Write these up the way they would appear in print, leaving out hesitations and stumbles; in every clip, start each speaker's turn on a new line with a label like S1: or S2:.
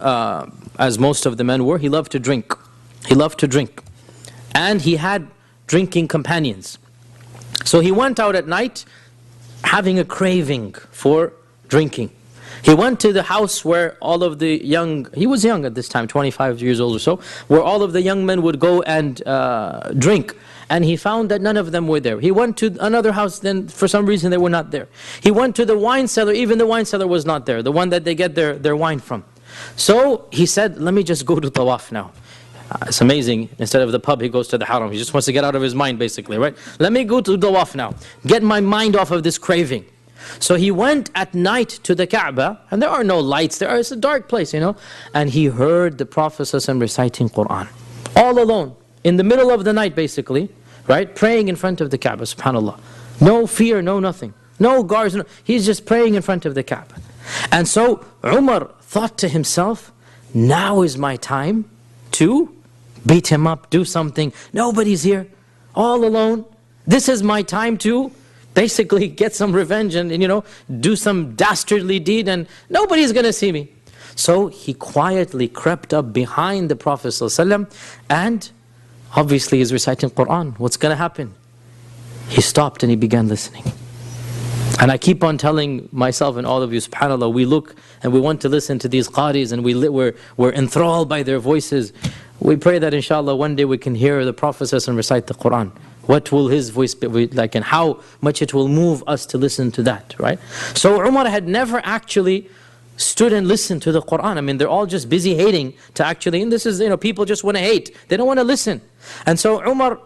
S1: as most of the men were, he loved to drink. He loved to drink. And he had drinking companions. So he went out at night having a craving for drinking. He went to the house where all of the young, he was young at this time, 25 years old or so, where all of the young men would go and drink. And he found that none of them were there. He went to another house, then for some reason they were not there. He went to the wine cellar, even the wine cellar was not there, the one that they get their wine from. So he said, let me just go to tawaf now. It's amazing, instead of the pub, he goes to the haram. He just wants to get out of his mind basically, right? Let me go to tawaf now, get my mind off of this craving. So he went at night to the Kaaba, and there are no lights, it's a dark place, you know. And he heard the Prophet ﷺ reciting Qur'an, all alone, in the middle of the night basically, right? Praying in front of the Kaaba, subhanAllah. No fear, no nothing, no guards, he's just praying in front of the Kaaba. And so Umar thought to himself, now is my time to beat him up, do something. Nobody's here, all alone. This is my time to basically get some revenge and do some dastardly deed, and nobody's going to see me. So he quietly crept up behind the Prophet ﷺ, and obviously he's reciting Qur'an. What's going to happen? He stopped and he began listening. And I keep on telling myself and all of you, subhanAllah, we look and we want to listen to these qaris, and we're enthralled by their voices. We pray that inshallah one day we can hear the Prophet ﷺ recite the Qur'an. What will his voice be like, and how much it will move us to listen to that, right? So Umar had never actually stood and listened to the Qur'an. I mean, they're all just busy hating to actually, and this is, people just want to hate. They don't want to listen. And so Umar,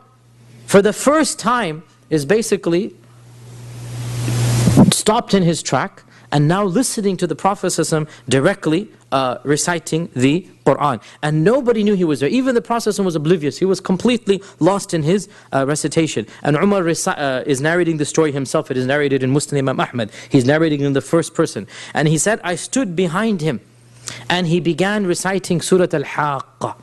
S1: for the first time, is basically stopped in his track, and now listening to the Prophet ﷺ directly reciting the Qur'an. And nobody knew he was there. Even the Prophet ﷺ was oblivious. He was completely lost in his recitation. And Umar is narrating the story himself. It is narrated in Muslim Imam Ahmad. He's narrating in the first person. And he said, I stood behind him, and he began reciting Surah Al-Haqqa.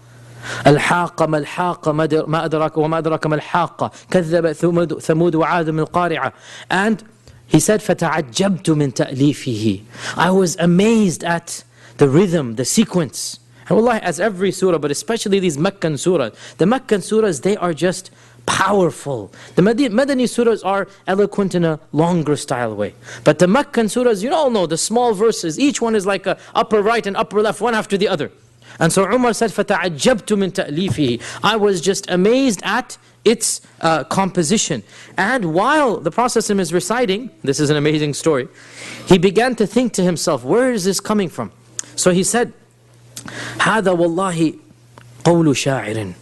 S1: الحاقة ما الحاقة ما أدراك وما أدراك ما الحاقة كذب ثمود وعاد من القارعة. And he said, فَتَعَجَّبْتُ مِنْ تَأْلِيفِهِ. I was amazed at the rhythm, the sequence. And wallahi, as every surah, but especially these Meccan surahs, the Meccan surahs, they are just powerful. The Madani surahs are eloquent in a longer style way. But the Meccan surahs, you all know, the small verses, each one is like a upper right and upper left, one after the other. And so Umar said, فَتَعَجَّبْتُ مِنْ تَأْلِيفِهِ. I was just amazed at its composition. And while the Prophet is reciting, this is an amazing story, he began to think to himself, where is this coming from? So he said, هَذَا وَاللَّهِ قَوْلُ شَاعِرٍ.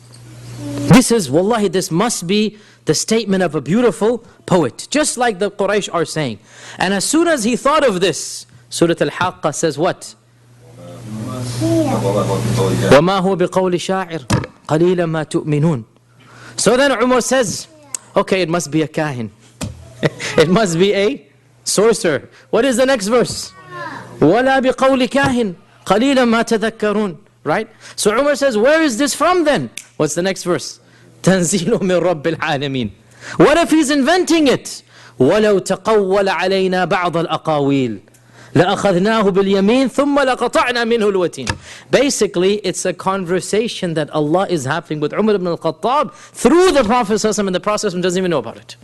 S1: This is, wallahi, this must be the statement of a beautiful poet, just like the Quraysh are saying. And as soon as he thought of this, Surah Al-Haqqa says what? وَمَا هُوَ بِقَوْلِ شَاعِرٍ قَلِيلًا مَا تُؤْمِنُونَ. So then Umar says, okay, it must be a kahin. It must be a sorcerer. What is the next verse? وَلَا بِقَوْلِ كَاهِنٍ قَلِيلًا مَا تَذَكَّرُونَ. Right? So Umar says, where is this from then? What's the next verse? تَنزِيلُ مِنْ رَبِّ الْعَالَمِينَ. What if he's inventing it? وَلَوْ تَقَوَّلَ عَلَيْنَا بَعْضَ الْأَقَاوِيلِ لَأَخَذْنَاهُ بِالْيَمِينِ ثُمَّ لَقَطَعْنَا مِنْهُ الْوَتِينَ. Basically, it's a conversation that Allah is having with Umar ibn al-Khattab through the Prophet ﷺ, and the Prophet doesn't even know about it.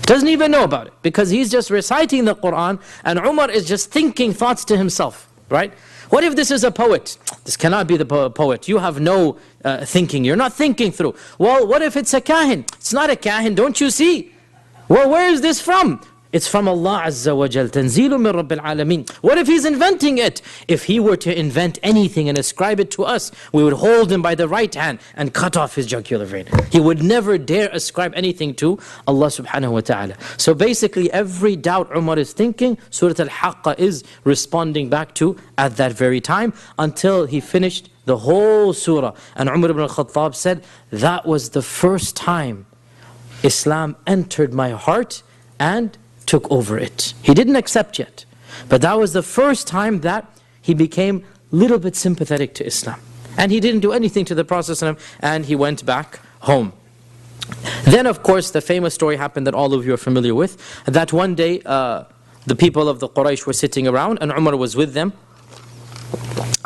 S1: Doesn't even know about it, because he's just reciting the Qur'an, and Umar is just thinking thoughts to himself, right? What if this is a poet? This cannot be the poet. You have no thinking. You're not thinking through. Well, what if it's a kahin? It's not a kahin, don't you see? Well, where is this from? It's from Allah Azza wa Jal. Tanzilu min Rabbil Alameen. What if he's inventing it? If he were to invent anything and ascribe it to us, we would hold him by the right hand and cut off his jugular vein. He would never dare ascribe anything to Allah subhanahu wa ta'ala. So basically every doubt Umar is thinking, Surah Al-Haqqa is responding back to at that very time, until he finished the whole surah. And Umar ibn al-Khattab said, that was the first time Islam entered my heart and took over it. He didn't accept yet, but that was the first time that he became a little bit sympathetic to Islam. And he didn't do anything to the Prophet ﷺ, and he went back home. Then of course the famous story happened that all of you are familiar with, that one day the people of the Quraysh were sitting around, and Umar was with them.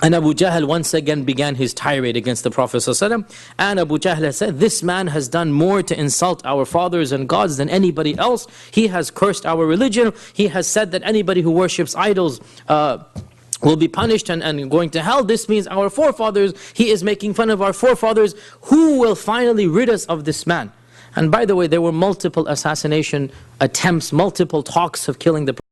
S1: And Abu Jahl once again began his tirade against the Prophet ﷺ. And Abu Jahl said, this man has done more to insult our fathers and gods than anybody else. He has cursed our religion. He has said that anybody who worships idols will be punished and going to hell. This means our forefathers. He is making fun of our forefathers. Who will finally rid us of this man? And by the way, there were multiple assassination attempts, multiple talks of killing the Prophet.